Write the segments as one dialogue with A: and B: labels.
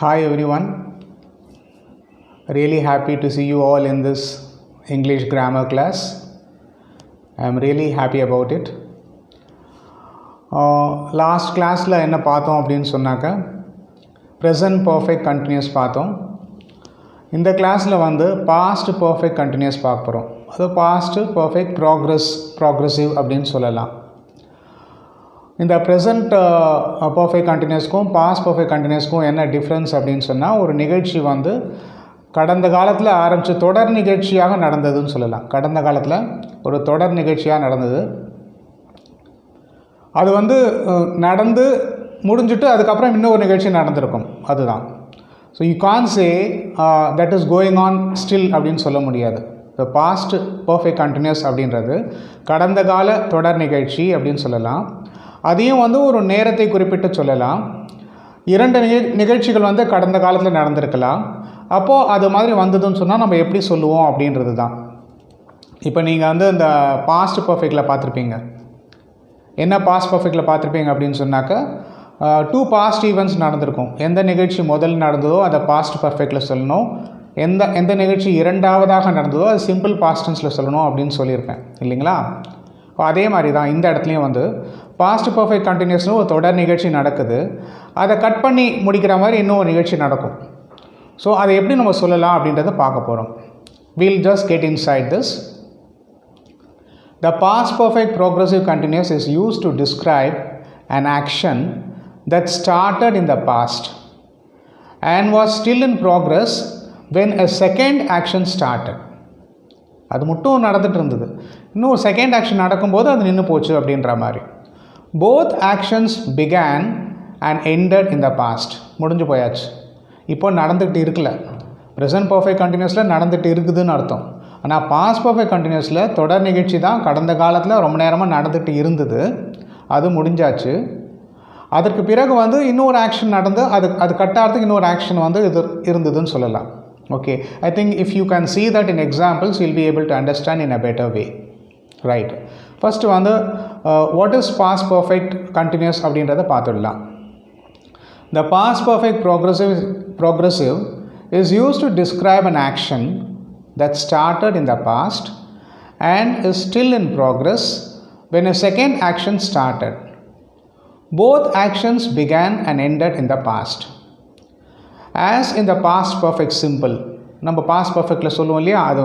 A: Hi everyone, really happy to see you all in this English grammar class. I am really happy about it. Last class la enna paathom appdinu sonnaka present perfect continuous paathom. இந்த கிளாஸில் வந்து past perfect continuous பார்க்க போகிறோம். அது past perfect progressive அப்படின்னு சொல்லலாம். இந்த present perfect கண்டினியூஸ்க்கும் past perfect கண்டினியூஸ்க்கும் என்ன டிஃப்ரென்ஸ் அப்படின்னு சொன்னால், ஒரு நிகழ்ச்சி வந்து கடந்த காலத்தில் ஆரம்பித்து தொடர் நிகழ்ச்சியாக நடந்ததுன்னு சொல்லலாம். கடந்த காலத்தில் ஒரு தொடர் நிகழ்ச்சியாக நடந்தது, அது வந்து நடந்து முடிஞ்சுட்டு அதுக்கப்புறம் இன்னொரு நிகழ்ச்சி நடந்திருக்கும், அதுதான். So you can say that is going on still அப்படின்னு சொல்ல முடியாது. இப்போ பாஸ்ட் பர்ஃபெக்ட் கண்டினியூஸ் அப்படின்றது கடந்த கால தொடர் நிகழ்ச்சி அப்படின்னு சொல்லலாம். அதையும் வந்து ஒரு நேரத்தை குறிப்பிட்டு சொல்லலாம். இரண்டு நிகழ்ச்சிகள் வந்து கடந்த காலத்தில் நடந்திருக்கலாம். அப்போது அது மாதிரி வந்ததுன்னு சொன்னால் நம்ம எப்படி சொல்லுவோம் அப்படின்றது தான். இப்போ நீங்கள் வந்து இந்த பாஸ்ட் பர்ஃபெக்டில் பார்த்துருப்பீங்க. என்ன பாஸ்ட் பர்ஃபெக்டில் பார்த்துருப்பீங்க அப்படின்னு சொன்னாக்கா, டூ பாஸ்ட் ஈவெண்ட்ஸ் நடந்திருக்கும். எந்த நிகழ்ச்சி முதல் நடந்ததோ அதை பாஸ்ட் பர்ஃபெக்டில் சொல்லணும், எந்த நிகழ்ச்சி இரண்டாவதாக நடந்ததோ அது சிம்பிள் பாஸ்ட் டென்ஸில் சொல்லணும் அப்படின்னு சொல்லியிருப்பேன் இல்லைங்களா? அதே மாதிரி தான் இந்த இடத்துலையும் வந்து பாஸ்ட் பர்ஃபெக்ட் கண்டினியூஸ்னு ஒரு தொடர் நிகழ்ச்சி நடக்குது, அதை கட் பண்ணி முடிக்கிற மாதிரி இன்னொரு நிகழ்ச்சி நடக்கும். ஸோ அதை எப்படி நம்ம சொல்லலாம் அப்படின்றத பார்க்க போகிறோம். we'll just get inside this. The past perfect progressive continuous is used to describe an action that started in the past and was still in progress when a second action started. அது மட்டும் நடந்துகிட்டு இருந்தது, இன்னும் second action நடக்கும்போது அது நின்று போச்சு அப்படின்ற மாதிரி. Both actions began and ended in the past. முடிஞ்சு போயாச்சு, இப்போ நடந்துகிட்டு இருக்கல. ப்ரெசன்ட் பர்ஃபெக்ட் கண்டினியூஸில் நடந்துகிட்டு இருக்குதுன்னு அர்த்தம். ஆனால் பாஸ்ட் பர்ஃபெக்ட் கண்டினியூஸில் தொடர் நிகழ்ச்சி தான் கடந்த காலத்தில் ரொம்ப நேரமாக நடந்துகிட்டு இருந்தது, அது முடிஞ்சாச்சு. அதற்கு பிறகு வந்து இன்னொரு ஆக்ஷன் நடந்து அது கட்டாகிறதுக்கு இன்னொரு ஆக்ஷன் வந்து இது இருந்ததுன்னு சொல்லலாம். Okay, I think if you can see that in examples, you'll be able to understand in a better way. Right. First வந்து what is past perfect continuous அப்படின்றத பார்த்துடலாம். The past perfect progressive is used to describe an action that started in the past and is still in progress when a second action started. Both actions began and ended in the past. As in the past perfect simple, நம்ம past perfectல சொல்லுவோம் இல்லையா, அது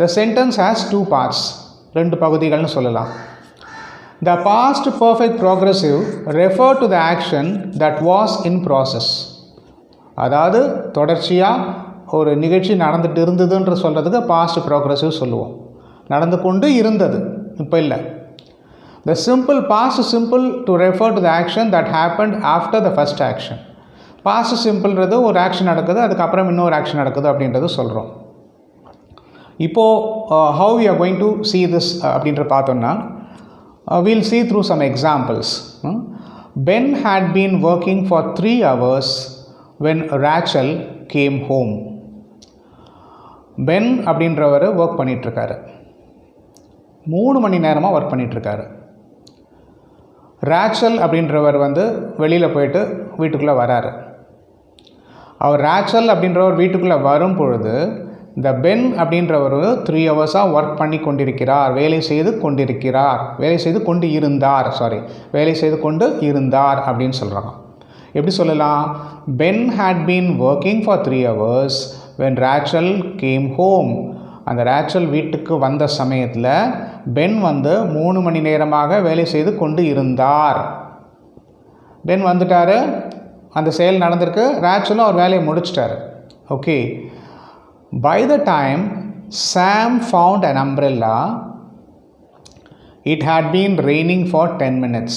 A: the sentence has two parts, ரெண்டு பகுதிகள்னு சொல்லலாம். The past perfect progressive refer to the action that was in process. அதாவது தொடர்ச்சியாக ஒரு நிகழ்ச்சி நடந்துட்டு இருந்ததுன்ற சொல்கிறதுக்கு past progressive சொல்லுவோம். நடந்து கொண்டு இருந்தது, இப்போ இல்லை. The simple past simple to refer to the action that happened after the first action. Past சிம்பிள்ன்றது ஒரு ஆக்ஷன் நடக்குது, அதுக்கப்புறம் இன்னொரு ஆக்ஷன் நடக்குது அப்படின்றது சொல்கிறோம். இப்போது how you are going to see this அப்படின்ற பார்த்தோம்னா, we'll see through some examples. Ben had been working for 3 hours when Rachel came home. Ben அப்படின்றவர் ஒர்க் பண்ணிகிட்ருக்காரு, 3 மணி நேரமாக ஒர்க் பண்ணிகிட்ருக்காரு. ரேச்சல் அப்படின்றவர் வந்து வெளியில் போயிட்டு வீட்டுக்குள்ளே வராரு. அவர் ரேச்சல் அப்படின்றவர் வீட்டுக்குள்ளே வரும் பொழுது இந்த பென் அப்படின்றவர் 3 ஹவர்ஸாக ஒர்க் பண்ணி கொண்டிருக்கிறார், வேலை செய்து கொண்டு இருந்தார் அப்படின்னு சொல்கிறாங்க. எப்படி சொல்லலாம்? Ben had been working for 3 hours when Rachel came home. அந்த ரேச்சல் வீட்டுக்கு வந்த சமயத்தில் பென் வந்து 3 மணி நேரமாக வேலை செய்து கொண்டு இருந்தார். பென் வந்துட்டார், அந்த செயல் நடந்திருக்கு, ரேச்சலும் அவர் வேலையை முடிச்சிட்டார். Okay. By the time Sam found an umbrella, it had been raining for 10 minutes.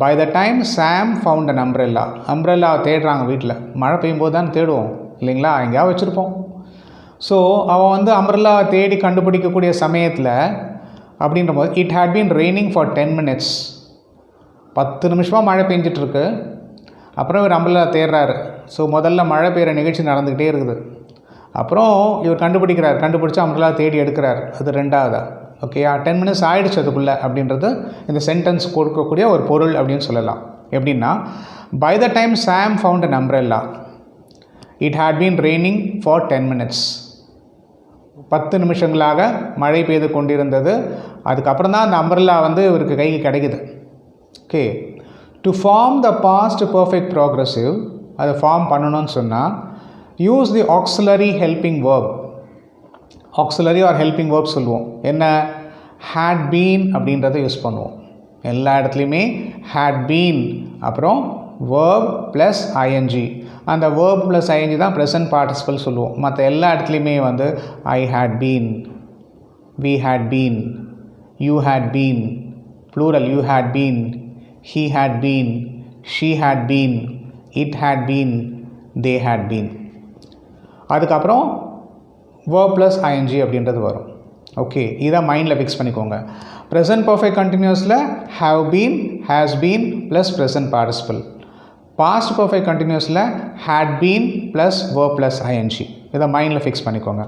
A: By the time Sam found an umbrella தேடுறாங்க வீட்டில். மழை பெய்யும்போது தான் தேடுவோம் இல்லைங்களா, எங்கேயாவது வச்சுருப்போம். ஸோ அவன் வந்து அம்ப்ரெல்லா தேடி கண்டுபிடிக்கக்கூடிய சமயத்தில் அப்படின்ற போது it had been raining for 10 minutes. 10 நிமிஷமாக மழை பெஞ்சிட்ருக்கு. அப்புறம் இவர் அம்ப்ரெல்லா தேடுறாரு. ஸோ முதல்ல மழை பெய்கிற நிகழ்ச்சி நடந்துக்கிட்டே இருக்குது. அப்புறம் இவர் கண்டுபிடிச்சி அம்ப்ரெல்லா தேடி எடுக்கிறார், அது ரெண்டாவதா. ஓகேயா, 10 minutes ஆகிடுச்சு அதுக்குள்ளே அப்படின்றது இந்த சென்டென்ஸ் கொடுக்கக்கூடிய ஒரு பொருள் அப்படின்னு சொல்லலாம். எப்படின்னா, by the time Sam found an umbrella, it had been raining for 10 minutes. 10 நிமிஷங்களாக மழை பெய்து கொண்டிருந்தது. அதுக்கப்புறம் தான் அந்த அம்ப்ரெல்லா வந்து இவருக்கு கைக்கு கிடைக்குது. Okay, to form the past perfect progressive, அதை ஃபார்ம் பண்ணணும்னு சொன்னால் use the auxiliary helping verb. Auxiliary or helping verb சொல்லுவோம். என்ன, had been அப்படின்றத யூஸ் பண்ணுவோம். எல்லா இடத்துலையுமே had been அப்புறம் verb ப்ளஸ் ing. அந்த verb ப்ளஸ் ing தான் ப்ரெசன்ட் பார்ட்டிசிபிள் சொல்லுவோம். மற்ற எல்லா இடத்துலையுமே வந்து I had been, we had been, you had been, plural you had been, he had been, she had been, it had been, they had been. அதுக்கப்புறம் verb plus ing அப்படின்றது வரும். Okay, இதை மைண்டில் ஃபிக்ஸ் பண்ணிக்கோங்க. ப்ரெசன்ட் பர்ஃபெக்ட் கண்டினியூஸில் have been, has been plus present participle. Past perfect கண்டினியூஸில் had been plus verb plus ing. இதை மைண்டில் ஃபிக்ஸ் பண்ணிக்கோங்க.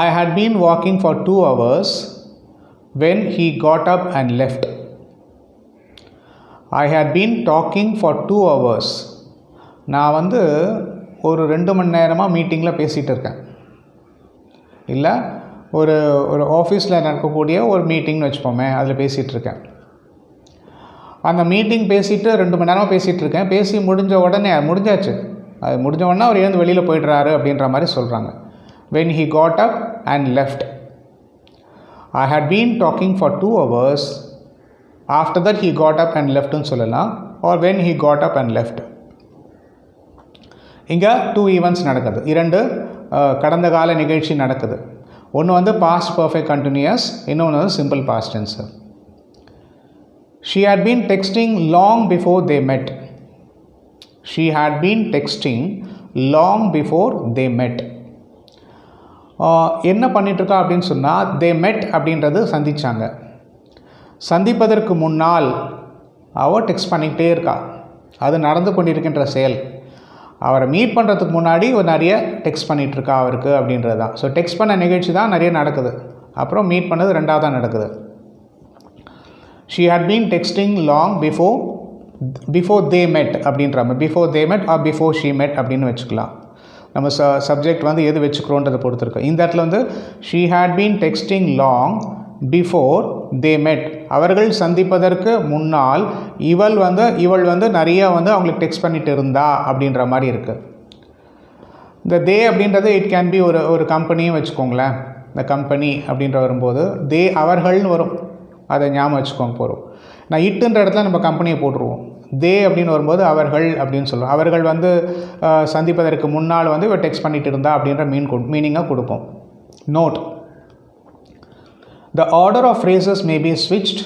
A: I had been walking for 2 hours when he got up and left. I had been talking for 2 hours. நான் வந்து ஒரு 2 மணி நேரமாக மீட்டிங்கில் பேசிகிட்டு இருக்கேன். இல்லை, ஒரு ஆஃபீஸில் நடக்கக்கூடிய ஒரு மீட்டிங்னு வச்சுப்போமே, அதில் பேசிகிட்ருக்கேன். அந்த மீட்டிங் பேசிவிட்டு 2 மணி நேரமாக பேசிகிட்ருக்கேன். பேசி முடிஞ்சாச்சு. அது முடிஞ்ச உடனே அவர் எழுந்து வெளியில் போய்ட்றாரு அப்படின்ற மாதிரி சொல்கிறாங்க. when he got up and left. I had been talking for 2 hours. after that he got up and left ன்னு சொல்லலாம். or when he got up and left. இங்கே 2 ஈவெண்ட்ஸ் நடக்குது. 2 கடந்த கால நிகழ்ச்சி நடக்குது. ஒன்று வந்து பாஸ்ட் பர்ஃபெக்ட் கண்டினியூஸ், இன்னொன்று வந்து simple past tense. She had been texting long before they met. She had been texting long before they met. என்ன பண்ணிகிட்ருக்கா அப்படின்னு சொன்னால், they met அப்படின்றது சந்தித்தாங்க. சந்திப்பதற்கு முன்னால் அவள் டெக்ஸ்ட் பண்ணிக்கிட்டே இருக்கா. அது நடந்து கொண்டிருக்கின்ற செயல். அவரை மீட் பண்ணுறதுக்கு முன்னாடி ஒரு நிறைய டெக்ஸ்ட் பண்ணிகிட்ருக்கா அவருக்கு அப்படின்றது தான். ஸோ டெக்ஸ்ட் பண்ண நிகழ்ச்சி தான் நிறைய நடக்குது. அப்புறம் மீட் பண்ணது 2வது நடக்குது. She had been texting long before they met அப்படின்றாங்க. before they met or before she met அப்படின்னு வச்சுக்கலாம். நம்ம சப்ஜெக்ட் வந்து எது வச்சுக்கிறோன்றதை பொறுத்திருக்கு. இந்த இடத்துல வந்து she had been texting long before they met. அவர்கள் சந்திப்பதற்கு முன்னால் இவள் வந்து நிறைய வந்து அவங்களுக்கு டெக்ஸ்ட் பண்ணிட்டு இருந்தா அப்படின்ற மாதிரி இருக்குது. இந்த தே அப்படின்றது இட் கேன் பி ஒரு கம்பெனியும் வச்சுக்கோங்களேன். இந்த கம்பெனி அப்படின்ற வரும்போது தே அவர்கள்னு வரும். அதை ஞாபகம் வச்சுக்கோங்க போகிறோம். நான் இட்டுன்ற இடத்துல நம்ம கம்பெனியை போட்டுருவோம். தே அப்படின்னு வரும்போது அவர்கள் அப்படின்னு சொல்லுவோம். அவர்கள் வந்து சந்திப்பதற்கு முன்னால் வந்து இவள் டெக்ஸ்ட் பண்ணிட்டு இருந்தா அப்படின்ற மீனிங்காக கொடுப்போம். Note, the order of phrases may be switched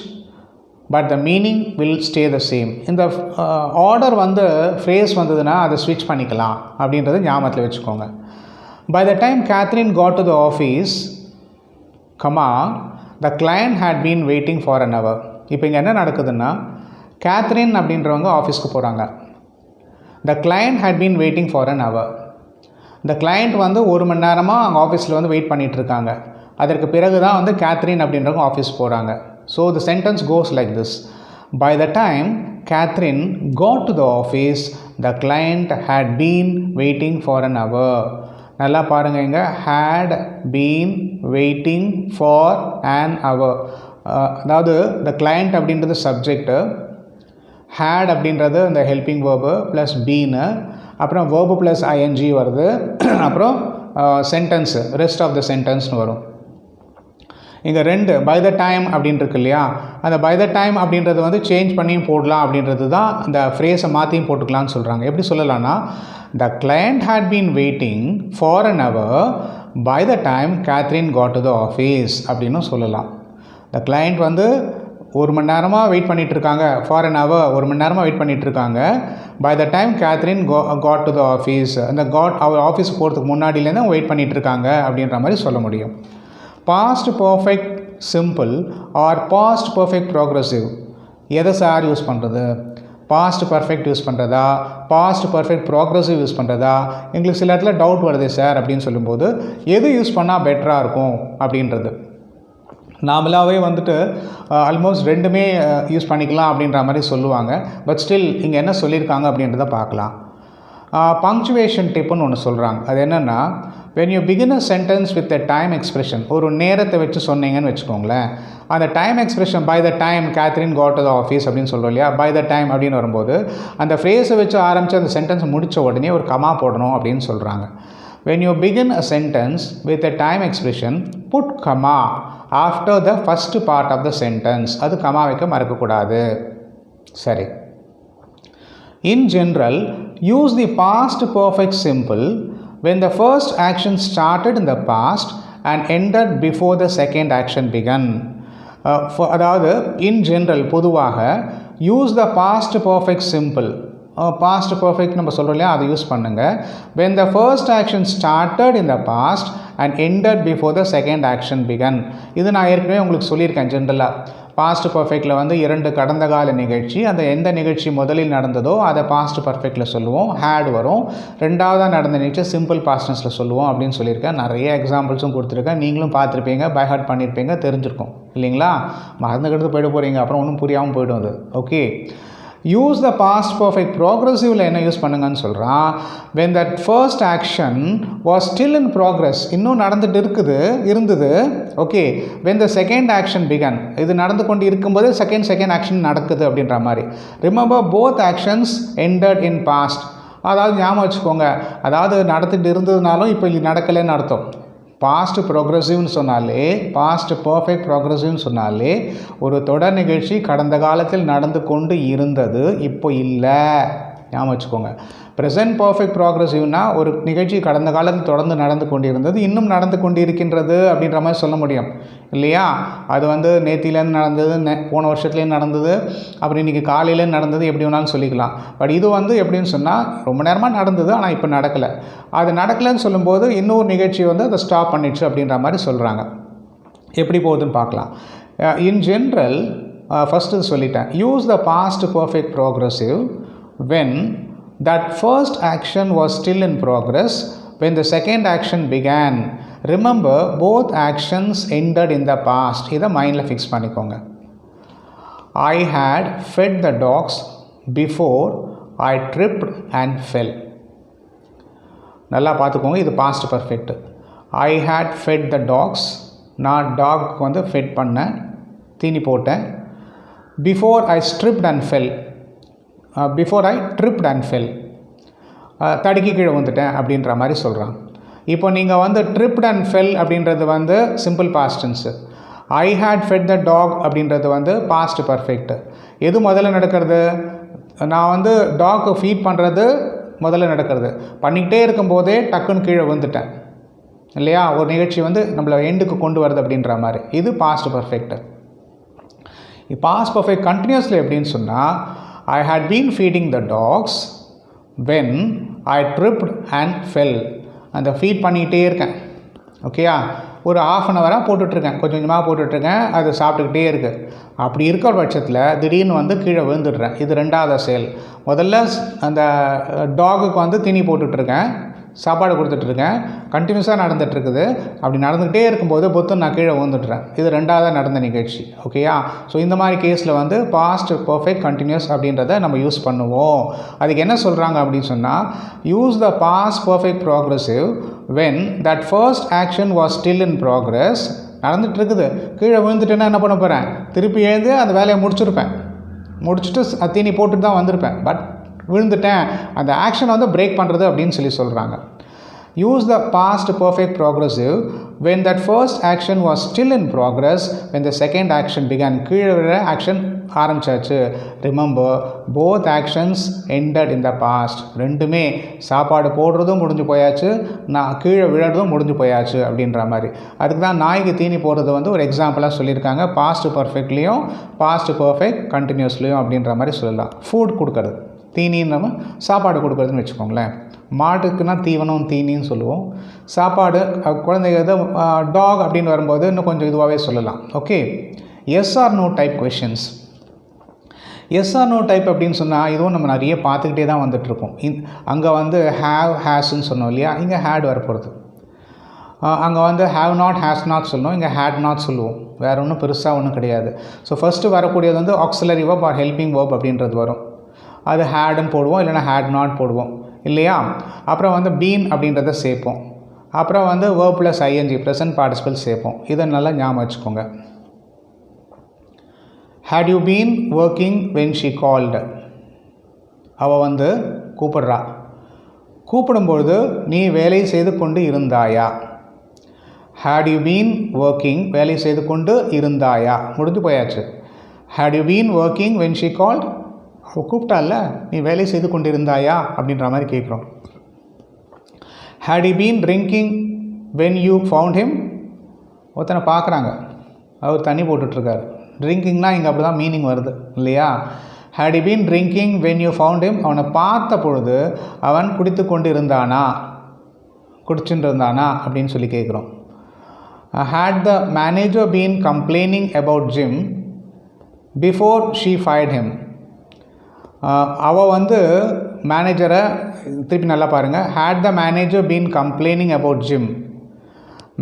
A: but the meaning will stay the same. இந்த ஆர்டர் வந்து ஃப்ரேஸ் வந்ததுன்னா அதை ஸ்விட்ச் பண்ணிக்கலாம் அப்படின்றத ஞாபகத்தில் வச்சுக்கோங்க. By the time Catherine got to the office, the client had been waiting for an hour. இப்போ இங்கே என்ன நடக்குதுன்னா, கேத்ரின் அப்படின்றவங்க ஆஃபீஸ்க்கு போகிறாங்க. The client had been waiting for an hour. இந்த கிளைண்ட் வந்து 1 மணி நேரமாக அங்கே ஆஃபீஸில் வந்து வெயிட் பண்ணிகிட்ருக்காங்க. அதற்கு பிறகு தான் வந்து கேத்ரின் அப்படின்றவங்க ஆஃபீஸ் போகிறாங்க. So the sentence goes like this. By the time Catherine got to the office, the client had been waiting for an hour. நல்லா பாருங்கள், இங்கே had been waiting for an hour. அதாவது the client அப்படின்றது subject, had அப்படின்றது இந்த helping verb plus bean, அப்புறம் verb plus ING வருது, அப்புறம் சென்டென்ஸு ரெஸ்ட் ஆஃப் த சென்டென்ஸ்னு வரும். இங்கே 2 பை த டைம் அப்படின்ட்டு இருக்கு இல்லையா, அந்த பை த டைம் அப்படின்றது வந்து சேஞ்ச் பண்ணியும் போடலாம் அப்படின்றது தான் அந்த ஃப்ரேஸை மாற்றியும் போட்டுக்கலான்னு சொல்கிறாங்க. எப்படி சொல்லலாம்னா, the client had been waiting for an hour by the time Catherine got to the office அப்படின்னு சொல்லலாம். த கிளைண்ட் வந்து 1 மணி நேரமாக வெயிட் பண்ணிகிட்ருக்காங்க, ஃபார் அன் ஹவர் 1 மணி நேரமாக வெயிட் பண்ணிகிட்ருக்காங்க. By the time Catherine got to the office, அந்த அவர் office போகிறதுக்கு முன்னாடியிலேருந்து அவங்க வெயிட் பண்ணிகிட்ருக்காங்க அப்படின்ற மாதிரி சொல்ல முடியும். Past perfect simple or past perfect progressive எதை சார் யூஸ் பண்ணுறது? பாஸ்ட் பர்ஃபெக்ட் யூஸ் பண்ணுறதா, பாஸ்ட் பர்ஃபெக்ட் ப்ராக்ரெசிவ் யூஸ் பண்ணுறதா? எங்களுக்கு சில இடத்துல டவுட் வருது சார் அப்படின்னு சொல்லும்போது எது யூஸ் பண்ணால் பெட்டராக இருக்கும் அப்படின்றது. நார்மலாகவே வந்துட்டு ஆல்மோஸ்ட் ரெண்டுமே யூஸ் பண்ணிக்கலாம் அப்படின்ற மாதிரி சொல்லுவாங்க. பட் ஸ்டில் இங்கே என்ன சொல்லியிருக்காங்க அப்படின்றத பார்க்கலாம். பங்க்சுவேஷன் டிப்புன்னு ஒன்று சொல்கிறாங்க. அது என்னென்னா, when you begin a sentence with a time expression, ஒரு நேரத்தை வச்சு சொன்னீங்கன்னு வச்சுக்கோங்களேன், அந்த time expression by the time Catherine got to the office அப்படின்னு சொல்கிறோம் இல்லையா, பை த டைம் அப்படின்னு வரும்போது அந்த ஃப்ரேஸை வச்சு ஆரம்பித்து அந்த சென்டென்ஸ் முடித்த உடனே ஒரு கமா போடணும் அப்படின்னு சொல்கிறாங்க. when you begin a sentence with a time expression, put comma after the first part of the sentence. அது கமா வைக்க மறக்கக்கூடாது. சரி. In general, use the past perfect simple when the first action started in the past and ended before the second action began. அதாவது in general பொதுவாக use the past perfect simple. past perfect நம்ம சொல்கிறோம் இல்லையா, அதை use பண்ணுங்கள். when the first action started in the past and ended before the second action began. இது நான் ஏற்கனவே உங்களுக்கு சொல்லியிருக்கேன். ஜென்ரலாக பாஸ்ட் பர்ஃபெக்டில் வந்து 2 கடந்த கால நிகழ்ச்சி, அந்த எந்த நிகழ்ச்சி முதலில் நடந்ததோ அதை பாஸ்ட் பர்ஃபெக்டில் சொல்லுவோம், ஹேட் வரும். ரெண்டாவதாக நடந்த நிகழ்ச்சி சிம்பிள் பாஸ்டன்ஸில் சொல்லுவோம் அப்படின்னு சொல்லியிருக்கேன். நிறைய எக்ஸாம்பிள்ஸும் கொடுத்துருக்கேன். நீங்களும் பார்த்துருப்பீங்க, பை ஹார்ட் பண்ணியிருப்பீங்க, தெரிஞ்சிருக்கும் இல்லைங்களா. மறந்துக்கிட்டு போயிட்டு போகிறீங்க, அப்புறம் ஒன்றும் புரியாமல் போய்டும் அது. Okay. Use the past perfect ப்ராக்ரெசிவில் என்ன யூஸ் பண்ணுங்கன்னு சொல்கிறான். when that first action was still in progress, இன்னும் நடந்துட்டு இருந்தது. Okay. when the second action began, இது நடந்து கொண்டு இருக்கும்போது செகண்ட் ஆக்ஷன் நடக்குது அப்படின்ற மாதிரி. remember both actions ended in past. அதாவது ஞாபகம் வச்சுக்கோங்க, அதாவது நடந்துட்டு இருந்ததுனாலும் இப்போ இது நடக்கலைன்னு அர்த்தம். பாஸ்ட் ப்ரோக்ரெசிவ்னு சொன்னாலே, பாஸ்ட் பர்ஃபெக்ட் ப்ரோக்ரெசிவ்னு சொன்னாலே ஒரு தொடர் நிகழ்ச்சி கடந்த காலத்தில் நடந்து கொண்டு இருந்தது, இப்போ இல்லை. ஞாபகம் வச்சுக்கோங்க. ப்ரெசன்ட் பர்ஃபெக்ட் ப்ரோக்ரெசிவ்னா ஒரு நிகழ்ச்சி கடந்த காலத்தில் தொடர்ந்து நடந்து கொண்டு இருந்தது, இன்னும் நடந்து கொண்டு இருக்கின்றது அப்படின்ற மாதிரி சொல்ல முடியும் இல்லையா. அது வந்து நேத்திலேருந்து நடந்தது, போன வருஷத்துலேருந்து நடந்தது, அப்புறம் இன்றைக்கி காலையிலேருந்து நடந்தது, எப்படி வேணாலும் சொல்லிக்கலாம். பட் இது வந்து எப்படின்னு சொன்னால் ரொம்ப நேரமாக நடந்தது, ஆனால் இப்போ நடக்கலை. அது நடக்கலைன்னு சொல்லும்போது இன்னொரு நிகழ்ச்சி வந்து அதை ஸ்டாப் பண்ணிடுச்சு அப்படின்ற மாதிரி சொல்கிறாங்க. எப்படி போகுதுன்னு பார்க்கலாம். இன் ஜென்ரல் ஃபஸ்ட்டு சொல்லிட்டேன். Use the past perfect progressive when that first action was still in progress, when the second action began. Remember both actions ended in the past. இதை மைண்டில் ஃபிக்ஸ் பண்ணிக்கோங்க. I had fed the dogs before I tripped and fell. நல்லா பார்த்துக்கோங்க, இது past perfect. I had fed the dogs, நான் dog வந்து fed பண்ணேன், தீனி போட்டேன். before I tripped and fell, before I tripped and fell, தடுக்கி கீழே வந்துட்டேன் அப்படின்ற மாதிரி சொல்கிறான். இப்போ நீங்கள் வந்து ட்ரிப்ட் அண்ட் ஃபெல் அப்படின்றது வந்து simple past tense. I had fed the dog அப்படின்றது வந்து பாஸ்ட் பர்ஃபெக்ட். எது முதல்ல நடக்கிறது? நான் வந்து டாக்கு ஃபீட் பண்ணுறது முதல்ல நடக்கிறது. பண்ணிக்கிட்டே இருக்கும்போதே டக்குன்னு கீழே வந்துட்டேன் இல்லையா. ஒரு நிகழ்ச்சி வந்து நம்மளை எண்டுக்கு கொண்டு வருது அப்படின்ற மாதிரி. இது past perfect. Past perfect continuously எப்படின்னு சொன்னால், I had been feeding the dogs when I tripped and fell. அந்த ஃபீட் பண்ணிக்கிட்டே இருக்கேன். ஓகேயா, ஒரு ½ அன் ஹவராக போட்டுட்ருக்கேன், கொஞ்சம் கொஞ்சமாக போட்டுட்ருக்கேன், அது சாப்பிட்டுக்கிட்டே இருக்குது. அப்படி இருக்கிற பட்சத்தில் திடீர்னு வந்து கீழே விழுந்துடுறேன். இது ரெண்டாவது செயல். முதல்ல அந்த டாகுக்கு வந்து தீனி போட்டுட்ருக்கேன், சாப்பாடு கொடுத்துட்ருக்கேன், கண்டினியூஸாக நடந்துகிட்ருக்குது. அப்படி நடந்துகிட்டே இருக்கும்போது பொத்து நான் கீழே விழுந்துட்டுறேன். இது ரெண்டாவதாக நடந்த நிகழ்ச்சி. ஓகேயா. ஸோ இந்த மாதிரி கேஸில் வந்து பாஸ்ட் பர்ஃபெக்ட் கண்டினியூஸ் அப்படின்றத நம்ம யூஸ் பண்ணுவோம். அதுக்கு என்ன சொல்கிறாங்க அப்படின்னு சொன்னால், use the past perfect progressive when that first action was still in progress. நடந்துகிட்ருக்குது, கீழே விழுந்துட்டேன்னா என்ன பண்ண போகிறேன்? திருப்பி எழுந்து அந்த வேலையை முடிச்சுட்டு தீனி போட்டுட்டு தான் வந்திருப்பேன். பட் விழுந்துட்டேன், அந்த ஆக்ஷனை வந்து பிரேக் பண்ணுறது அப்படின்னு சொல்கிறாங்க. Use the past perfect progressive when that first action was still in progress, when the second action began. கீழே விழ ஆக்ஷன் ஆரம்பிச்சாச்சு. Remember both actions ended in the past. ரெண்டுமே, சாப்பாடு போடுறதும் முடிஞ்சு போயாச்சு, நான் கீழே விழுறதும் முடிஞ்சு போயாச்சு அப்படின்ற மாதிரி. அதுக்கு தான் நாய்க்கு தீனி போடுறது வந்து ஒரு எக்ஸாம்பிளாக சொல்லியிருக்காங்க. பாஸ்ட் பர்ஃபெக்ட்லேயும் பாஸ்ட் பர்ஃபெக்ட் கண்டினியூஸ்லேயும் அப்படின்ற மாதிரி சொல்லலாம். ஃபுட் கொடுக்கறது, தீனின்னு நம்ம சாப்பாடு கொடுக்குறதுன்னு வச்சுக்கோங்களேன். மாட்டுக்குன்னா தீவனம் தீனின்னு சொல்லுவோம். சாப்பாடு குழந்தைங்க டாக் அப்படின்னு வரும்போது இன்னும் கொஞ்சம் இதுவாகவே சொல்லலாம். Okay. Yes or no type questions. Yes or no type அப்படின்னு சொன்னால் இதுவும் நம்ம நிறைய பார்த்துக்கிட்டே தான் வந்துட்டுருக்கோம். அங்கே வந்து ஹேவ் ஹேஸ்ன்னு சொன்னோம் இல்லையா, இங்கே ஹேட் வரப்போகிறது. அங்கே வந்து ஹேவ் நாட் ஹேஸ் நாட் சொல்லணும், இங்கே ஹேட் நாட் சொல்லுவோம். வேறு ஒன்றும் பெருசாக ஒன்றும் கிடையாது. ஸோ ஃபஸ்ட்டு வரக்கூடியது வந்து auxiliary verb are helping verb அப்படின்றது வரும். அது ஹேடுன்னு போடுவோம், இல்லைனா ஹேட் நாட் போடுவோம் இல்லையா. அப்புறம் வந்து பீன் அப்படின்றத சேர்ப்போம். அப்புறம் வந்து verb plus ing present participle சேர்ப்போம். இதை நல்லா ஞாபகம் வச்சுக்கோங்க. had you been working when she called? அவள் வந்து கூப்பிடுறா. கூப்பிடும்பொழுது நீ வேலை செய்து கொண்டு இருந்தாயா? had you been working, வேலை செய்து கொண்டு இருந்தாயா, முடிஞ்சு போயாச்சு. had you been working when she called? அவள் கூப்பிட்டால, நீ வேலை செய்து கொண்டு இருந்தாயா அப்படின்ற மாதிரி கேட்குறோம். had you been drinking when you found him? ஒருத்தனை பார்க்குறாங்க, அவர் தண்ணி போட்டுட்ருக்காரு. ட்ரிங்கிங்னா இங்கே அப்படி தான் மீனிங் வருது இல்லையா. had you been drinking when you found him? அவனை பார்த்த பொழுது அவன் குடித்து கொண்டு இருந்தானா, குடிச்சுட்டு இருந்தானா அப்படின்னு சொல்லி கேட்குறோம். had the manager been complaining about Jim before she fired him? அவள் வந்து மேனேஜரை திருப்பி நல்லா பாருங்கள். had the manager been complaining about Jim?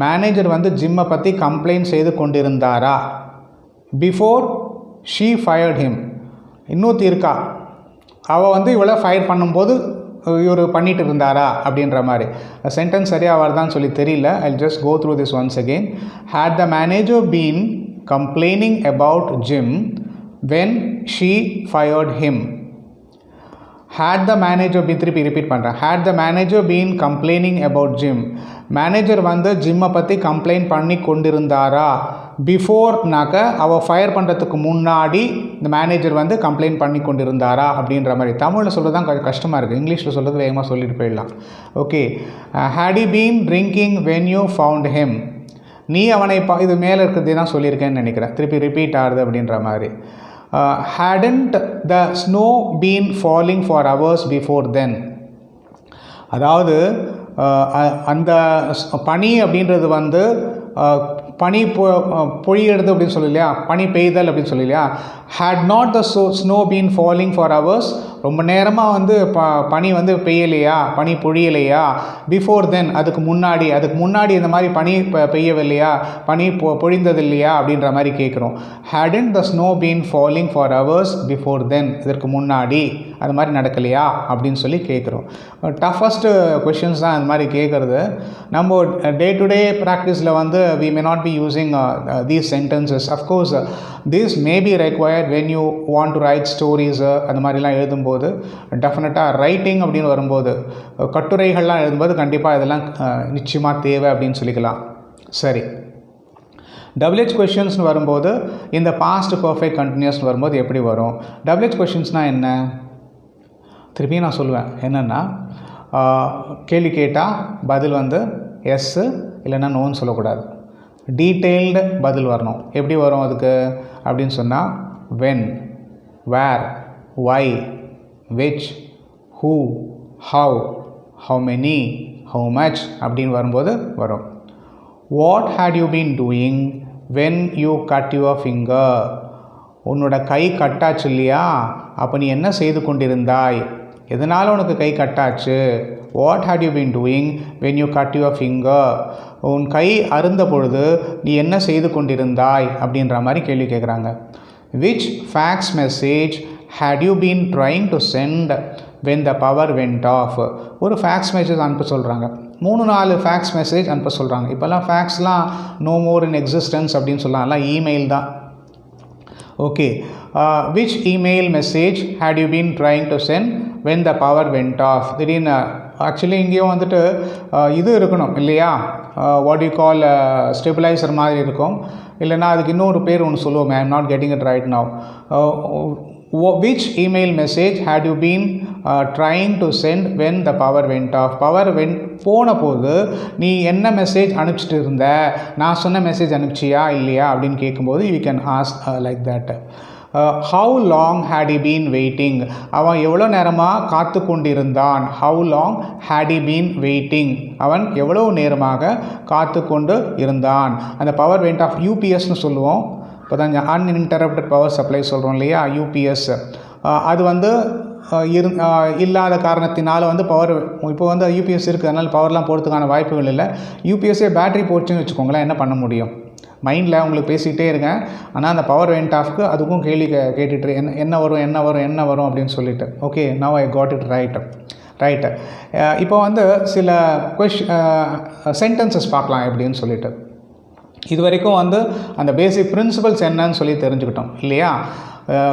A: Manager வந்து ஜிம்மை பற்றி கம்ப்ளைண்ட் செய்து கொண்டிருந்தாரா? Before she fired him. இன்னொருத்தி இருக்கா, அவள் வந்து இவளை ஃபயர் பண்ணும்போது இவர் பண்ணிட்டு இருந்தாரா அப்படின்ற மாதிரி. சென்டென்ஸ் சரியாக வருதான்னு சொல்லி தெரியல. I just go through this once again. had the manager been complaining about Jim when she fired him? had the manager been, திருப்பி ரிப்பீட் பண்ணுறேன். had the manager been complaining about Jim? Manager வந்து ஜிம்மை பற்றி complaint பண்ணி கொண்டிருந்தாரா? பிஃபோர்னாக்க அவள் fire பண்ணுறதுக்கு முன்னாடி இந்த மேனேஜர் வந்து கம்ப்ளைண்ட் பண்ணி கொண்டிருந்தாரா அப்படின்ற மாதிரி. தமிழில் சொல்கிறது தான் கொஞ்சம் கஷ்டமாக இருக்குது, இங்கிலீஷில் சொல்கிறது வேகமாக சொல்லிட்டு போயிடலாம். Okay. had he been drinking when you found him? நீ அவனை இது மேலே இருக்கிறதே தான் சொல்லியிருக்கேன்னு நினைக்கிறேன், திருப்பி ரிப்பீட் ஆகுது அப்படின்ற மாதிரி. hadn't the snow been falling for hours before then? அதாவது அந்த பனி அப்படின்றது வந்து பனி பொழியிறது அப்படின்னு சொல்லலையா, பனி பெய்தல் அப்படின்னு சொல்லலையா. had not the snow been falling for hours? ரொம்ப நேரமாக வந்து பனி வந்து பெய்யலையா, பனி பொழியலையா? பிஃபோர் தென், அதுக்கு முன்னாடி இந்த மாதிரி பனி பெய்யவில்லையா, பனி பொழிந்தது இல்லையா அப்படின்ற மாதிரி கேட்குறோம். hadn't the snow been falling for hours before then? இதற்கு முன்னாடி அது மாதிரி நடக்கலையா அப்படின்னு சொல்லி கேட்குறோம். டஃபஸ்ட்டு கொஷின்ஸ் தான் இந்த மாதிரி கேட்குறது. நம்ம டே டு டே ப்ராக்டிஸில் வந்து we may not be using these sentences. Of course, this may be required when you want to write stories. அந்த மாதிரிலாம் எழுதும்போது டெஃபினட்டாக ரைட்டிங் அப்படின்னு வரும்போது, கட்டுரைகள்லாம் எழுதும்போது கண்டிப்பாக இதெல்லாம் நிச்சயமாக தேவை அப்படின்னு சொல்லிக்கலாம். சரி, WH கொஷின்ஸ்னு வரும்போது இந்த பாஸ்ட் பர்ஃபெக்ட் கண்டினியூஸ்னு வரும்போது எப்படி வரும்? WH கொஷின்ஸ்னால் என்ன? திருப்பியும் நான் சொல்லுவேன் என்னென்னா, கேள்வி கேட்டால் பதில் வந்து எஸ்ஸு இல்லைன்னா நோன்னு சொல்லக்கூடாது, டீட்டெயில்டு பதில் வரணும். எப்படி வரும் அதுக்கு அப்படின்னு சொன்னால், when, where, why, which, who, how, how many, how much அப்படின்னு வரும்போது வரும். what had you been doing when you cut your finger? உன்னோட கை கட்டாச்சு இல்லையா, அப்போ நீ என்ன செய்து கொண்டிருந்தாய், எதனால் உனக்கு கை கட்டாச்சு? what had you been doing when you cut your finger? உன் கை அருந்த பொழுது நீ என்ன செய்து கொண்டிருந்தாய் அப்படின்ற மாதிரி கேள்வி கேட்குறாங்க. which fax message had you been trying to send when the power went off? ஒரு ஃபேக்ஸ் மெசேஜ் அனுப்ப சொல்கிறாங்க, 3-4 ஃபேக்ஸ் மெசேஜ் அனுப்ப சொல்கிறாங்க. இப்போல்லாம் ஃபேக்ஸ்லாம் நோ மோர் இன் எக்ஸிஸ்டன்ஸ் அப்படின்னு சொல்லலாம், எல்லாம் இமெயில் தான். Okay. which email message had you been trying to send when the power went off? திடீர்னு ஆக்சுவலி இங்கேயும் வந்துட்டு இது இருக்கணும் இல்லையா, வாட் யூ கால் ஸ்டெபிளைசர் மாதிரி இருக்கும், இல்லைனா அதுக்கு இன்னொரு பேர் ஒன்று சொல்லுவோம். I am not getting it right now. which email message had you been trying to send when the power went off? Power போன போது நீ என்ன மெசேஜ் அனுப்பிச்சிட்டு இருந்த, நான் சொன்ன மெசேஜ் அனுப்பிச்சியா இல்லையா அப்படின்னு கேட்கும்போது you can ask like that. how long had he been waiting? அவன் எவ்வளோ நேரமாக காத்து கொண்டிருந்தான். how long had he been waiting? அவன் எவ்வளோ நேரமாக காத்து கொண்டு இருந்தான். அந்த பவர் வெண்ட் ஆஃப் யூபிஎஸ்னு சொல்லுவோம். இப்போ தான் அன்இன்டரப்டட் பவர் சப்ளை சொல்கிறோம் இல்லையா, யூபிஎஸ். அது வந்து இல்லாத காரணத்தினால வந்து பவர், இப்போ வந்து யூபிஎஸ் இருக்குது, அதனால் பவர்லாம் போகிறதுக்கான வாய்ப்புகள் இல்லை. யூபிஎஸ்ஸே பேட்டரி போச்சுன்னு வச்சுக்கோங்களேன், என்ன பண்ண முடியும்? மைண்டில் உங்களுக்கு பேசிக்கிட்டே இருக்கேன், ஆனால் அந்த பவர் வெண்ட் ஆஃப்க்கு அதுக்கும் கேள்வி கேட்டுட்டு என்ன வரும் அப்படின்னு சொல்லிட்டு. Okay, now I got it right. இப்போ வந்து சில சென்டென்சஸ் பார்க்கலாம் எப்படின்னு சொல்லிட்டு. இது வரைக்கும் வந்து அந்த பேசிக் பிரின்சிபல்ஸ் என்னன்னு சொல்லி தெரிஞ்சுக்கிட்டோம் இல்லையா?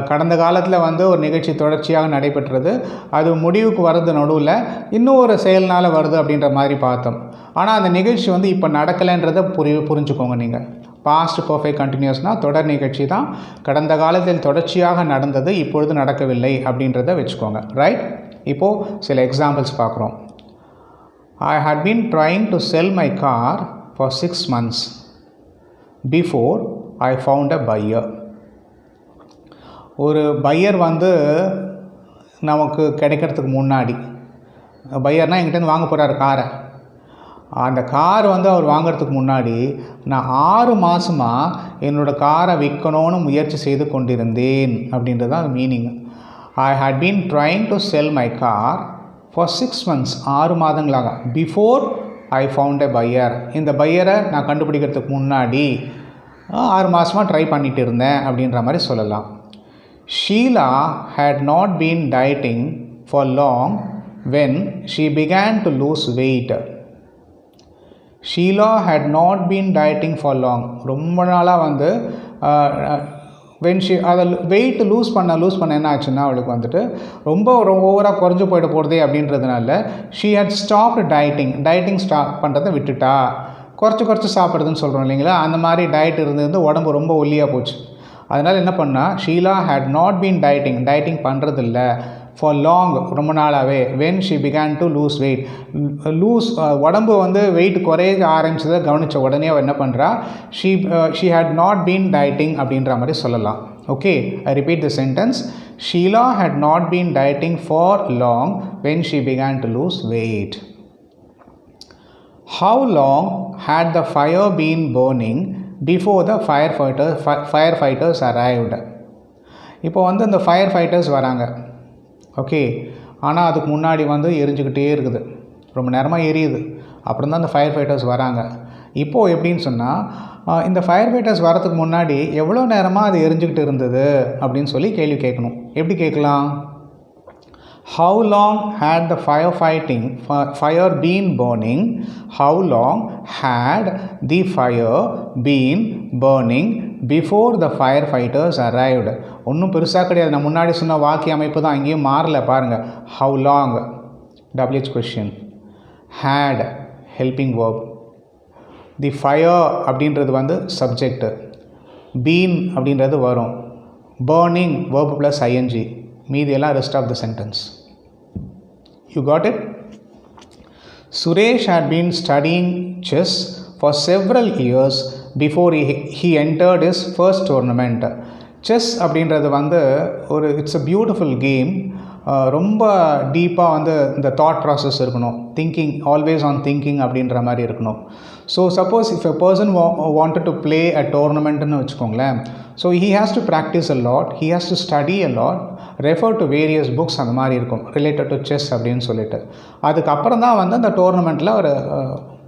A: கடந்த காலத்தில் வந்து ஒரு நிகழ்ச்சி தொடர்ச்சியாக நடைபெற்றது, அது முடிவுக்கு வர்றது நடுவில் இன்னும் ஒரு செயல்னால் வருது அப்படின்ற மாதிரி பார்த்தோம். ஆனால் அந்த நிகழ்ச்சி வந்து இப்போ நடக்கலைன்றதை புரிஞ்சுக்கோங்க. நீங்கள் பாஸ்ட் பர்ஃபெக்ட் கண்டினியூஸ்னால் தொடர் நிகழ்ச்சி தான், கடந்த காலத்தில் தொடர்ச்சியாக நடந்தது, இப்பொழுது நடக்கவில்லை அப்படின்றத வச்சுக்கோங்க. ரைட்? இப்போது சில எக்ஸாம்பிள்ஸ் பார்க்குறோம். I had been trying to sell my car for 6 months before I found a buyer. ஒரு பையர் வந்து நமக்கு கிடைக்கிறதுக்கு முன்னாடி, பையர்னால் எங்கிட்டேருந்து வாங்க போகிறார் காரை, அந்த கார் வந்து அவர் வாங்கிறதுக்கு முன்னாடி நான் 6 மாதமாக என்னோடய காரை விற்கணும்னு முயற்சி செய்து கொண்டிருந்தேன் அப்படின்றது தான் meaning. I had been trying to sell my car for 6 months, 6 மாதங்களாக. Before I found a buyer, இந்த பையரை நான் கண்டுபிடிக்கிறதுக்கு முன்னாடி 6 மாதமாக ட்ரை பண்ணிகிட்டு இருந்தேன் அப்படின்ற மாதிரி சொல்லலாம். Sheila had not been dieting for long when she began to lose weight. Sheila had not been dieting for long, ரொம்ப நாளாக வந்து when she அதை வெயிட் லூஸ் பண்ண என்ன ஆச்சுன்னா அவளுக்கு வந்துட்டு ரொம்ப ஓவராக குறைஞ்சி போயிட போகிறதே அப்படின்றதுனால she had stopped dieting stop பண்ணுறதை விட்டுட்டா. குறைச்சி சாப்பிட்றதுன்னு சொல்கிறோம் இல்லைங்களா, அந்த மாதிரி டயட் இருந்து உடம்பு ரொம்ப ஒல்லியாக போச்சு. அதனால் என்ன பண்ணால் Sheila had not been dieting பண்ணுறதில்ல ஃபார் லாங், ரொம்ப நாளாகவே. When she began to lose weight, உடம்பு வந்து வெயிட் குறைய ஆரம்பிச்சதை கவனித்த உடனே அவள் என்ன பண்ணுறா, she had not been dieting அப்படின்ற மாதிரி சொல்லலாம். Okay, I repeat the sentence. Sheila had not been dieting for long when she began to lose weight. How long had the fire been burning before the firefighters arrived? இப்போ வந்து இந்த fire fighters வராங்க, okay, ஆனால் அதுக்கு முன்னாடி வந்து எரிஞ்சுக்கிட்டே இருக்குது, ரொம்ப நேரமாக எரியுது. அப்புறம் தான் இந்த ஃபயர் ஃபைட்டர்ஸ் வராங்க. இப்போது எப்படின்னு சொன்னால் இந்த ஃபயர் ஃபைட்டர்ஸ் வரதுக்கு முன்னாடி எவ்வளோ நேரமாக அது எரிஞ்சுக்கிட்டு இருந்தது அப்படின்னு சொல்லி கேள்வி கேட்கணும். எப்படி கேட்கலாம்? How long had the fire been burning? How long had the fire been burning before the firefighters arrived? ஒன்றும் பெருசாக கிடையாது, நான் முன்னாடி சொன்ன வாக்கிய அமைப்பு தான், அங்கேயும் மாறல பாருங்கள். How long, WH question. Had helping verb. The fire அப்படின்றது வந்து சப்ஜெக்ட், been அப்படின்றது வரும், burning verb plus ing, மீதி எல்லாம் rest of the sentence. You got it? Suresh had been studying chess for several years before he entered his first tournament. Chess அப்படின்றது வந்து ஒரு it's a beautiful game. ரொம்ப டீப்பாக வந்து இந்த தாட் ப்ராசஸ் இருக்கணும், திங்கிங், ஆல்வேஸ் ஆன் திங்கிங் அப்படின்ற மாதிரி இருக்கணும். So suppose if a person wanted to play a டோர்னமெண்ட்னு வச்சுக்கோங்களேன், so he has to practice a lot, he has to study a lot, refer to various books, அந்த மாதிரி இருக்கும் related to chess அப்படின்னு சொல்லிட்டு. அதுக்கப்புறம் தான் வந்து அந்த டோர்னமெண்ட்டில் அவர்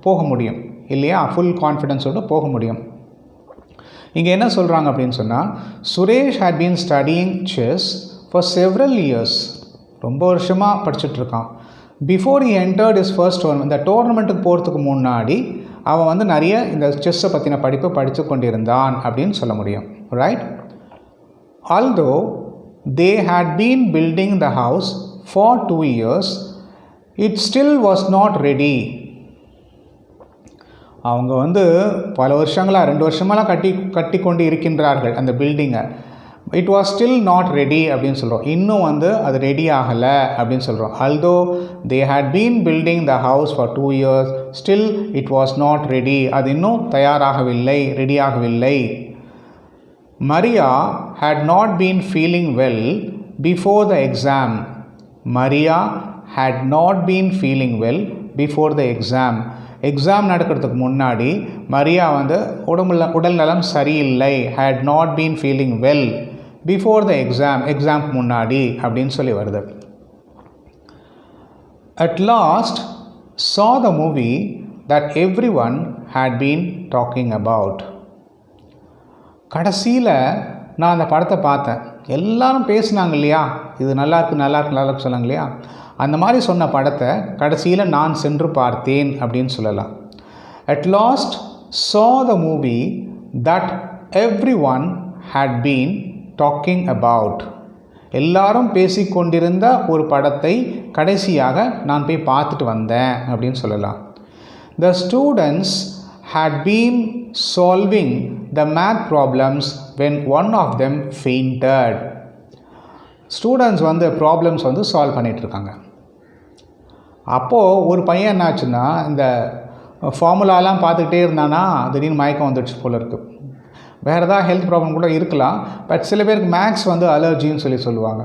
A: போக முடியும் இல்லையா, ஃபுல் கான்ஃபிடென்ஸோடு போக முடியும். இங்கே என்ன சொல்கிறாங்க அப்படின்னு சொன்னால், Suresh had been studying chess for several years, ரொம்ப வருஷமாக படிச்சுட்ருக்கான். Before he entered his first tournament, இந்த டோர்னமெண்ட்டுக்கு போகிறதுக்கு முன்னாடி அவன் வந்து நிறைய இந்த செஸ்ஸை பற்றின படிப்பு படித்து கொண்டிருந்தான் அப்படின்னு சொல்ல முடியும். Right? Although they had been building the house for 2 years, it still was not ready. அவங்க வந்து பல வருஷங்களாக 2 வருஷமெல்லாம் கட்டி கொண்டு இருக்கின்றார்கள் அந்த பில்டிங்கை. It was still not ready அப்படின்னு சொல்கிறோம், இன்னும் வந்து அது ரெடி ஆகலை அப்படின்னு சொல்கிறோம். Although they had been building the house for 2 years, still it was not ready, அது இன்னும் தயாராகவில்லை, ரெடியாகவில்லை. Maria had not been feeling well before the exam. Maria had not been feeling well before the exam. Exam நடக்கிறதுக்கு முன்னாடி மரியா வந்து உடல் நலம் சரியில்லை, had not been feeling well before the exam, எக்ஸாம்க்கு முன்னாடி அப்படின்னு சொல்லி வருது. At last saw the movie that everyone had been talking about. கடைசியில் நான் அந்த படத்தை பார்த்தேன். எல்லாரும் பேசினாங்க இல்லையா, இது நல்லாயிருக்கு நல்லாயிருக்கு நல்லாயிருக்கு சொன்னாங்க இல்லையா, அந்த மாதிரி சொன்ன படத்தை கடைசியில் நான் சென்று பார்த்தேன் அப்படின்னு சொல்லலாம். At last saw the movie that everyone had been talking about. எல்லாரும் பேசிக்கொண்டிருந்த ஒரு படத்தை கடைசியாக நான் போய் பார்த்துட்டு வந்தேன் அப்படின்னு சொல்லலாம். The students had been solving the math problems when one of them fainted. Students problems solve பண்ணிகிட்ருக்காங்க. அப்போது ஒரு பையன் என்னாச்சுன்னா இந்த ஃபார்முலாலாம் பார்த்துக்கிட்டே இருந்தானா திடீர்னு மயக்கம் வந்துடுச்சு போல இருக்குது. வேறு ஏதாவது ஹெல்த் ப்ராப்ளம் கூட இருக்கலாம். பட் சில பேருக்கு மேக்ஸ் அலர்ஜின்னு சொல்லுவாங்க.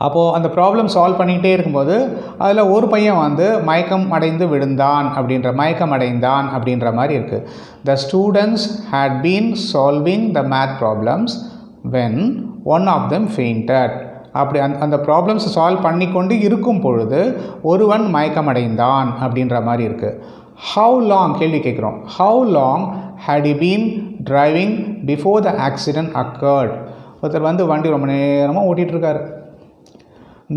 A: அப்போது அந்த ப்ராப்ளம் சால்வ் பண்ணிக்கிட்டே இருக்கும்போது அதில் ஒரு பையன் மயக்கம் அடைந்தான் அப்படின்ற மாதிரி இருக்குது. The students had been solving the math problems when one of them fainted. அப்படி அந்த ப்ராப்ளம்ஸ் சால்வ் பண்ணி கொண்டு இருக்கும் பொழுது ஒருவன் மயக்கம் அடைந்தான் அப்படின்ற மாதிரி இருக்குது. ஹவு லாங் கேள்வி கேட்குறோம். How long had he been driving before the accident occurred? ஒருத்தர் வண்டி ரொம்ப நேரமாக ஓட்டிகிட்ருக்காரு,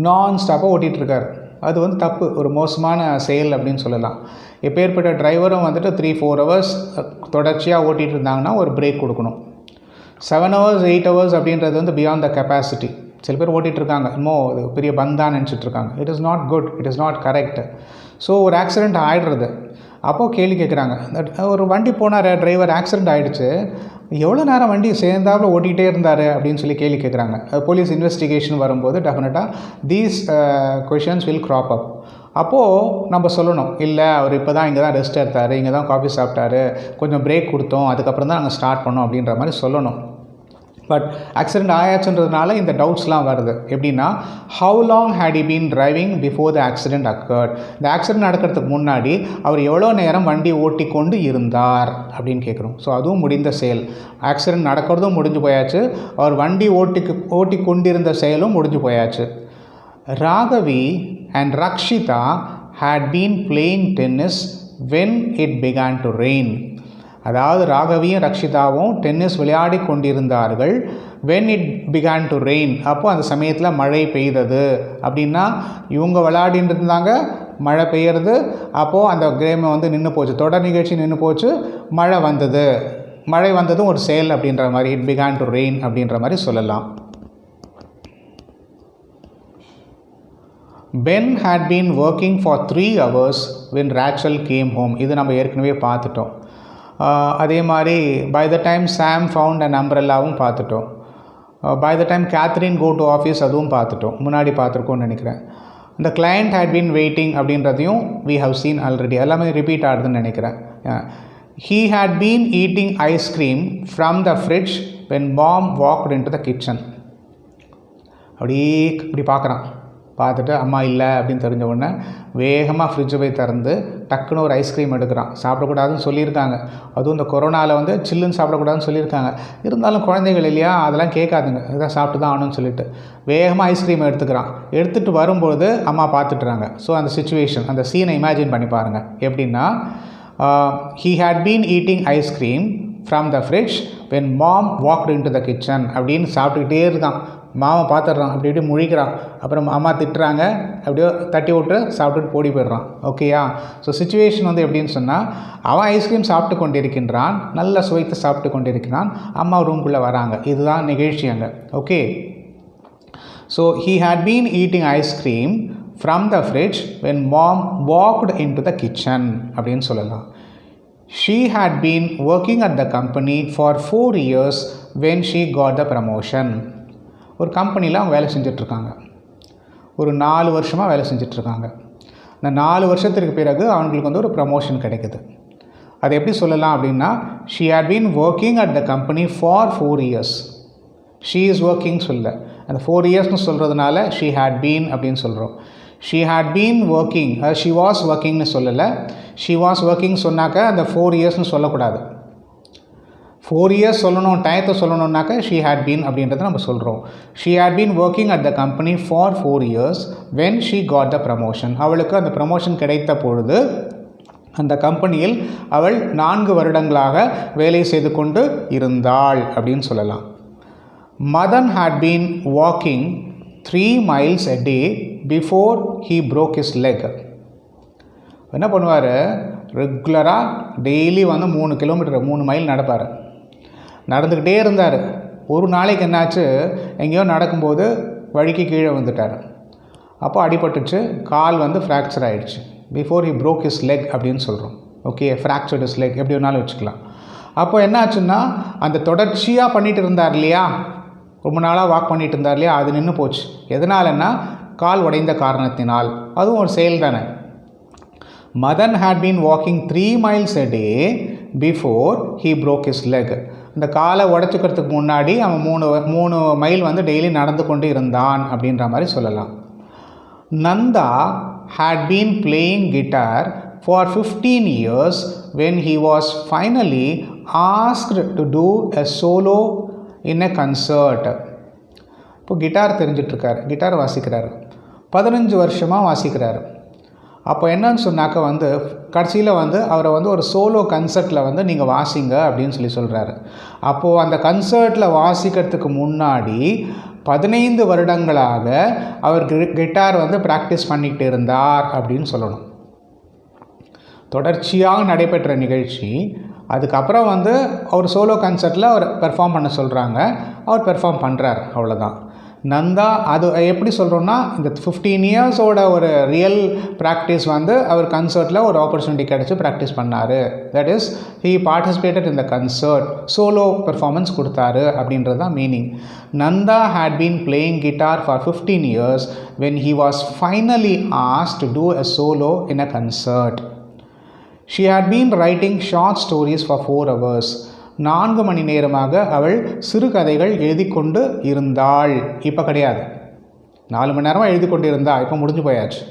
A: நான் ஸ்டாப்பாக ஓட்டிகிட்ருக்காரு. அது தப்பு, ஒரு மோசமான செயல் அப்படின்னு சொல்லலாம். எப்பேற்பட்ட டிரைவரும் 3-4 hours தொடர்ச்சியாக ஓட்டிகிட்டு இருந்தாங்கன்னா ஒரு பிரேக் கொடுக்கணும். 7 hours 8 hours அப்படின்றது பியாண்ட் த கெப்பாசிட்டி. சில பேர் ஓட்டிகிட்ருக்காங்க, இன்னும் அது பெரிய பந்தான் நினச்சிட்ருக்காங்க. It is not good, it is not correct. So ஒரு ஆக்சிடெண்ட் ஆகிடுறது. அப்போது கேள்வி கேட்குறாங்க, ஒரு வண்டி போனார் டிரைவர், ஆக்சிடெண்ட் ஆகிடுச்சு, எவ்வளோ நேரம் வண்டி சேர்ந்தாப்புல ஓட்டிகிட்டே இருந்தார் அப்படின்னு கேள்வி கேட்குறாங்க. போலீஸ் இன்வெஸ்டிகேஷன் வரும்போது டெஃபினட்டாக தீஸ் கொஷின்ஸ் வில் க்ராப் அப். அப்போது நம்ம சொல்லணும், இல்லை அவர் இப்போ தான் இங்கே தான் ரெஸ்ட் எடுத்தார், இங்கே தான் காஃபி சாப்பிட்டாரு, கொஞ்சம் பிரேக் கொடுத்தோம், அதுக்கப்புறம் தான் நாங்கள் ஸ்டார்ட் பண்ணோம் அப்படின்ற மாதிரி சொல்லணும். பட் ஆக்சிடெண்ட் ஆயாச்சுன்றதுனால இந்த டவுட்ஸ்லாம் வருது. எப்படின்னா, how long had he been driving before the accident occurred. இந்த ஆக்சிடெண்ட் நடக்கிறதுக்கு முன்னாடி அவர் எவ்வளோ நேரம் வண்டி ஓட்டி கொண்டு இருந்தார் அப்படின்னு கேட்குறோம். ஸோ அதுவும் முடிந்த செயல். ஆக்சிடெண்ட் நடக்கிறதும் முடிஞ்சு போயாச்சு, அவர் வண்டி ஓட்டி கொண்டிருந்த செயலும் முடிஞ்சு போயாச்சு. Raghavi and Rakshitha had been playing tennis when it began to rain. அதாவது ராகவியும் ரக்ஷிதாவும் டென்னிஸ் விளையாடி கொண்டிருந்தார்கள். When it began to rain, அப்போது அந்த சமயத்தில் மழை பெய்தது. அப்படின்னா இவங்க விளையாடிட்டு இருந்தாங்க, மழை பெய்யறது, அப்போது அந்த கேமை நின்று போச்சு, தொடர் நிகழ்ச்சி நின்று போச்சு, மழை வந்தது. மழை வந்ததும் ஒரு செயல் அப்படின்ற மாதிரி, இட் பிகான் டு ரெயின் அப்படின்ற மாதிரி சொல்லலாம். Ben had been working for 3 hours when Rachel came home. இது நம்ம ஏற்கனவே பார்த்துட்டோம். அதே மாதிரி by the time Sam found and அம்ப்ரெல்லாவும் பார்த்துட்டோம். By the time Catherine go to office அதுவும் பார்த்துட்டோம், முன்னாடி பார்த்துருக்கோன்னு நினைக்கிறேன். இந்த கிளையண்ட் ஹேட் பீன் வெயிட்டிங் அப்படின்றதையும் வி ஹவ் சீன் ஆல்ரெடி, எல்லாமே ரிப்பீட் ஆகுதுன்னு நினைக்கிறேன். He had been eating ice cream from the fridge when mom walked in to the kitchen. இப்படி பார்க்குறான், பார்த்துட்டு அம்மா இல்லை அப்படின்னு தெரிஞ்ச உடனே வேகமாக ஃப்ரிட்ஜை போய் திறந்து டக்குன்னு ஒரு ஐஸ்கிரீம் எடுக்கிறான். சாப்பிடக்கூடாதுன்னு சொல்லியிருக்காங்க, அதுவும் இந்த கொரோனாவில் சில்லுன்னு சாப்பிடக்கூடாதுன்னு சொல்லியிருக்காங்க. இருந்தாலும் குழந்தைகள் இல்லையா, அதெல்லாம் கேட்காதுங்க, இதான் சாப்பிட்டு தான் ஆகணும்னு சொல்லிட்டு வேகமாக ஐஸ்கிரீம் எடுத்துக்கிறான். எடுத்துகிட்டு வரும்போது அம்மா பார்த்துட்டுறாங்க. ஸோ அந்த சிச்சுவேஷன், அந்த சீனை இமேஜின் பண்ணி பாருங்கள். எப்படின்னா, he had been eating ice cream from the fridge when mom walked in to the kitchen அப்படின்னு சாப்பிட்டுக்கிட்டே இருக்கான். மாமா பார்த்துட்றான், அப்படி இப்படி முழிக்கிறான். அப்புறம் அம்மா திட்டுறாங்க, அப்படியே தட்டி விட்டு சாப்பிட்டுட்டு போடி போயிடுறான். ஓகேயா? ஸோ சிச்சுவேஷன் எப்படின்னு சொன்னால், அவன் ஐஸ்கிரீம் சாப்பிட்டு கொண்டிருக்கின்றான், நல்லா சுவைத்து சாப்பிட்டு கொண்டிருக்கிறான், அம்மா ரூம்குள்ளே வராங்க. இதுதான் நிகழ்ச்சி அங்கே. Okay, so he had been eating ice cream from the fridge when mom walked in to the kitchen அப்படின்னு சொல்லலாம். She had been working at the company for 4 years when she got the promotion. ஒரு கம்பெனியில் அவங்க வேலை செஞ்சிட்ருக்காங்க, ஒரு 4 வருஷமாக வேலை செஞ்சிட்ருக்காங்க. இந்த 4 வருஷத்திற்கு பிறகு அவங்களுக்கு ஒரு ப்ரமோஷன் கிடைக்குது. அது எப்படி சொல்லலாம் அப்படின்னா, she had been working at the company for 4 years. she is working சொல்ல, அந்த 4 yearsனு சொல்கிறதுனால she had been அப்படின்னு சொல்கிறோம். she had been working, she was workingனு சொல்லலை. she was working சொன்னாக்க அந்த 4 yearsனு சொல்லக்கூடாது. 4 years சொல்லணும், டயத்தை சொல்லணுன்னாக்க she had been அப்படின்றத நம்ம சொல்கிறோம். she had been working at the company for 4 years when she got the promotion. அவளுக்கு அந்த ப்ரமோஷன் கிடைத்த பொழுது அந்த கம்பெனியில் அவள் 4 வருடங்களாக வேலை செய்து கொண்டு இருந்தாள் அப்படின்னு சொல்லலாம். Madan had been walking 3 miles a day before he broke his leg. என்ன பண்ணுவார், ரெகுலராக டெய்லி வந்து 3 கிலோமீட்டர் 3 மைல் நடப்பார். நடந்துக்கிட்டே இருந்தார். ஒரு நாளைக்கு என்னாச்சு, எங்கேயோ நடக்கும்போது வழிக்கு கீழே வந்துட்டார். அப்போ அடிபட்டுச்சு, கால் வந்து ஃப்ராக்சர் ஆகிடுச்சு. Before he broke his leg அப்படின்னு சொல்கிறோம். ஓகே, ஃப்ராக்சர்ட் ஹிஸ் லெக் எப்படி வேணாலும் வச்சுக்கலாம். அப்போ என்ன ஆச்சுன்னா, அந்த தொடர்ச்சியாக பண்ணிகிட்டு இருந்தார் இல்லையா, ரொம்ப நாளாக வாக் பண்ணிகிட்டு இருந்தார் இல்லையா, அது நின்று போச்சு. எதனாலன்னா கால் உடைந்த காரணத்தினால். அதுவும் ஒரு செயல் தானே. Madan had been walking 3 miles a day before he broke his leg. இந்த காலை உடச்சிக்கிறதுக்கு முன்னாடி அவன் 3 மைல் வந்து டெய்லி நடந்து கொண்டு இருந்தான் அப்படின்ற மாதிரி சொல்லலாம். Nanda had been playing guitar for 15 years when he was finally asked to do a solo in a concert. இப்போ கிட்டார் தெரிஞ்சிட்ருக்கார், கிட்டார் வாசிக்கிறார், 15 வருஷமாக வாசிக்கிறார். அப்போ என்னன்னு சொன்னாக்க வந்து கடைசியில் வந்து அவரை வந்து ஒரு சோலோ கன்சர்ட்டில் வந்து நீங்கள் வாசிங்க அப்படின்னு சொல்கிறாரு. அப்போது அந்த கன்சர்ட்டில் வாசிக்கிறதுக்கு முன்னாடி 15 வருடங்களாக அவர் கிட்டார் வந்து ப்ராக்டிஸ் பண்ணிக்கிட்டு இருந்தார் அப்படின்னு சொல்லணும். தொடர்ச்சியாக நடைபெற்ற நிகழ்ச்சி. அதுக்கப்புறம் வந்து அவர் சோலோ கன்சர்ட்டில் அவர் பெர்ஃபார்ம் பண்ண சொல்கிறாங்க, அவர் பெர்ஃபார்ம் பண்ணுறார், அவ்வளோதான். நந்தா அது எப்படி சொல்கிறோன்னா, இந்த 15 இயர்ஸோட ஒரு ரியல் ப்ராக்டிஸ் வந்து அவர் கன்சர்ட்டில் ஒரு ஆப்பர்ச்சுனிட்டி கிடச்சி ப்ராக்டிஸ் பண்ணார். That is he participated in the concert, solo performance கொடுத்தாரு அப்படின்றது தான் மீனிங். Nanda had been playing guitar for 15 years when he was finally asked to do a solo in a concert. She had been writing short stories for 4 hours. 4 மணி நேரமாக அவள் சிறுகதைகள் எழுதி கொண்டு இருந்தாள். இப்போ கிடையாது, 4 மணி நேரமாக எழுதி கொண்டு இருந்தா, இப்போ முடிஞ்சு போயாச்சு.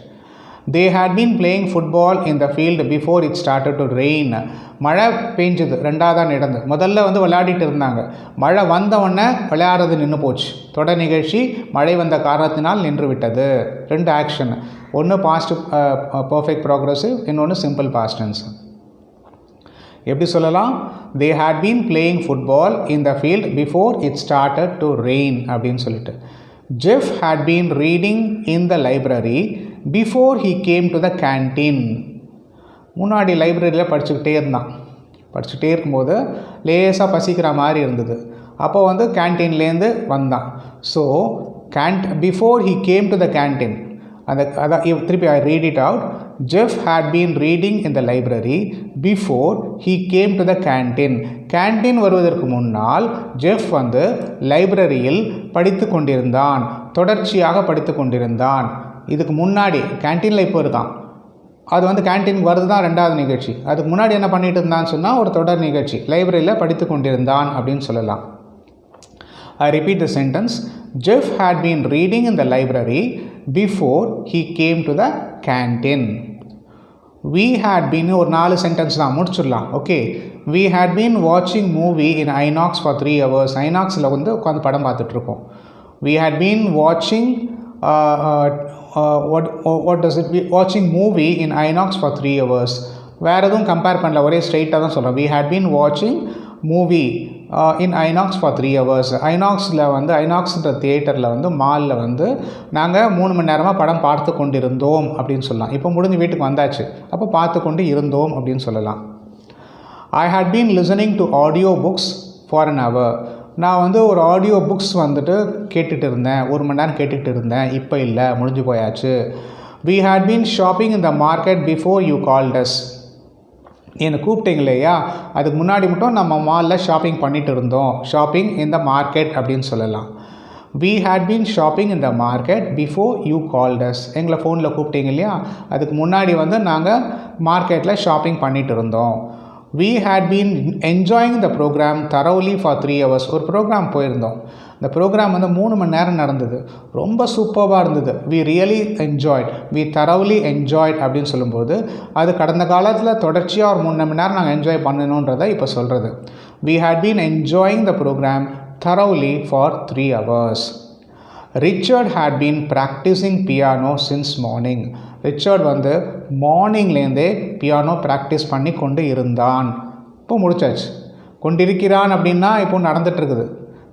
A: They had been playing football in the field before it started to rain. மழை பெஞ்சது, 2ஆவது நடந்து. முதல்ல வந்து விளையாடிட்டு இருந்தாங்க, மழை வந்தவுடனே விளையாடுறது நின்று போச்சு. தொடர் நிகழ்ச்சி மழை வந்த காரணத்தினால் நின்று விட்டது. 2 ஆக்ஷன், ஒன்று பாஸ்ட் பர்ஃபெக்ட் ப்ராக்ரஸிவ், இன்னொன்று சிம்பிள் பாஸ்ட் டென்ஸ். எப்படி சொல்லலாம், they had been playing football in the field before it started to rain அப்படின்னு சொல்லிட்டு. Jeff had been reading in the library before he came to the canteen. முன்னாடி லைப்ரரியில் படிச்சுக்கிட்டே இருந்தான். படிச்சுக்கிட்டே இருக்கும்போது லேசாக பசிக்கிற மாதிரி இருந்தது. அப்போ வந்து கேன்டீன்லேருந்து வந்தான். So before he came to the canteen, அதான் திருப்பி I read it out. Jeff had been reading in the library before he came to the canteen. Canteen வருவதற்கு முன்னால் ஜெஃப் வந்து லைப்ரரியில் படித்து கொண்டிருந்தான், தொடர்ச்சியாக படித்து கொண்டிருந்தான். இதுக்கு முன்னாடி கேன்டீனில் இப்போ இருக்கான், அது வந்து கேன்டீனுக்கு வருது தான் 2ஆவது நிகழ்ச்சி. அதுக்கு முன்னாடி என்ன பண்ணிட்டு இருந்தான்னு சொன்னால் ஒரு தொடர் நிகழ்ச்சி, லைப்ரரியில் படித்து கொண்டிருந்தான் அப்படின்னு சொல்லலாம். I repeat the sentence. Jeff had been reading in the library before he came to the canteen. We had been, ஒரு 4 சென்டென்ஸ் தான் முடிச்சிடலாம். Okay, we had been watching movie in INOX for 3 hours. ஐநாக்ஸில் வந்து உட்காந்து படம் பார்த்துட்ருக்கோம். We had been watching what does it be, watching movie in INOX for 3 hours. வேறு எதுவும் compare பண்ணல, ஒரே ஸ்ட்ரெயிட்டாக தான் சொல்கிறோம். We had been watching movie in INOX for 3 hours. ஐநாக்ஸில் வந்து ஐநாக்ஸ்ன்ற தியேட்டரில் வந்து மாலில் வந்து நாங்கள் 3 மணி நேரமாக படம் பார்த்து கொண்டு இருந்தோம் அப்படின்னு சொல்லலாம். இப்போ முடிஞ்சு வீட்டுக்கு வந்தாச்சு, அப்போ பார்த்து கொண்டு இருந்தோம் அப்படின்னு சொல்லலாம். I had been listening to audio books for an hour. நான் வந்து ஒரு ஆடியோ புக்ஸ் வந்துட்டு கேட்டுட்டு இருந்தேன், 1 மணி நேரம் கேட்டுக்கிட்டு இருந்தேன். இப்போ இல்லை, முடிஞ்சு போயாச்சு. We had been shopping in the market before you called us. என்னை கூப்பிட்டீங்க இல்லையா, அதுக்கு முன்னாடி மட்டும் நம்ம மாலில் ஷாப்பிங் பண்ணிகிட்டு இருந்தோம். ஷாப்பிங் இன் த மார்க்கெட் அப்படின்னு சொல்லலாம். We had been shopping in the market before you called us. எங்களை ஃபோனில் கூப்பிட்டீங்க இல்லையா, அதுக்கு முன்னாடி வந்து நாங்கள் மார்க்கெட்டில் ஷாப்பிங் பண்ணிகிட்டு இருந்தோம். We had been enjoying the program thoroughly for 3 hours. ஒரு ப்ரோக்ராம் போயிருந்தோம், இந்த ப்ரோக்ராம் வந்து 3 மணி நேரம் நடந்தது, ரொம்ப சூப்பராக இருந்தது. We really enjoyed, we thoroughly enjoyed அப்படின்னு சொல்லும்போது அது கடந்த காலத்தில் தொடர்ச்சியாக ஒரு 3 மணி நேரம் நாங்கள் என்ஜாய் பண்ணணுன்றதை இப்போ சொல்கிறது. We had been enjoying the program thoroughly for 3 hours. Richard had been practicing piano since morning. Richard வந்து மார்னிங்லேருந்தே பியானோ ப்ராக்டிஸ் பண்ணி கொண்டு இருந்தான். இப்போ முடிச்சாச்சு. கொண்டிருக்கிறான் அப்படின்னா இப்போ நடந்துகிட்ருக்குது.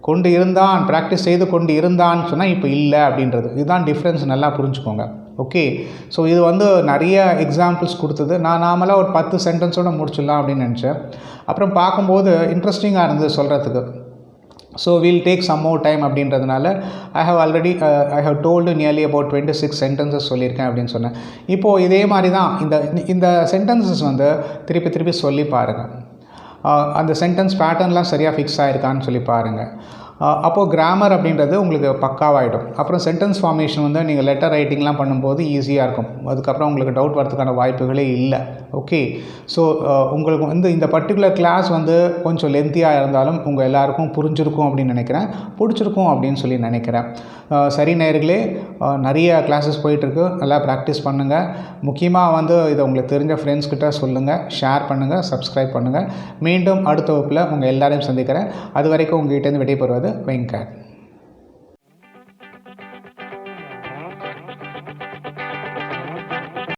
A: கொண்டு இருந்தான், ப்ராக்டிஸ் செய்து கொண்டு இருந்தான்னு சொன்னால் இப்போ இல்லை அப்படின்றது. இதுதான் டிஃப்ரென்ஸ், நல்லா புரிஞ்சுக்கோங்க. ஓகே, ஸோ இது வந்து நிறைய எக்ஸாம்பிள்ஸ் கொடுத்தது. நான் நார்மலாக ஒரு 10 சென்டென்ஸோடு முடிச்சிடலாம் அப்படின்னு நினச்சேன். அப்புறம் பார்க்கும்போது இன்ட்ரெஸ்டிங்காக இருந்தது சொல்கிறதுக்கு. So we'll take some more time அப்படின்றதுனால I have told nearly about 26 sentences சொல்லியிருக்கேன் அப்படின்னு சொன்னேன். இப்போது இதே மாதிரி தான் இந்த சென்டென்சஸ் வந்து திருப்பி சொல்லி பாருங்கள். அந்த சென்டென்ஸ் பேட்டர்ன்லாம் சரியாக ஃபிக்ஸ் ஆகிருக்கான்னு சொல்லி பாருங்கள். அப்போது கிராமர் அப்படின்றது உங்களுக்கு பக்காவாகிடும். அப்புறம் சென்டென்ஸ் ஃபார்மேஷன் வந்து நீங்கள் லெட்டர் ரைட்டிங்லாம் பண்ணும்போது ஈஸியாக இருக்கும். அதுக்கப்புறம் உங்களுக்கு டவுட் வரதுக்கான வாய்ப்புகளே இல்லை. ஓகே, ஸோ உங்களுக்கு வந்து இந்த பர்டிகுலர் கிளாஸ் வந்து கொஞ்சம் லென்த்தியாக இருந்தாலும் உங்கள் எல்லாருக்கும் புரிஞ்சிருக்கும் அப்படின்னு நினைக்கிறேன், பிடிச்சிருக்கும் அப்படின்னு சொல்லி நினைக்கிறேன். சரி நேயர்களே, நிறைய கிளாஸஸ் போயிட்டுருக்கு, நல்லா ப்ராக்டிஸ் பண்ணுங்கள். முக்கியமாக வந்து இதை உங்களுக்கு தெரிஞ்ச ஃப்ரெண்ட்ஸ்கிட்ட சொல்லுங்கள், ஷேர் பண்ணுங்கள், சப்ஸ்கிரைப் பண்ணுங்கள். மீண்டும் அடுத்த வகுப்பில் உங்கள் எல்லாரையும் சந்திக்கிறேன். அது வரைக்கும் உங்கள்கிட்டேருந்து விடைபெறுவது வெங்கட்.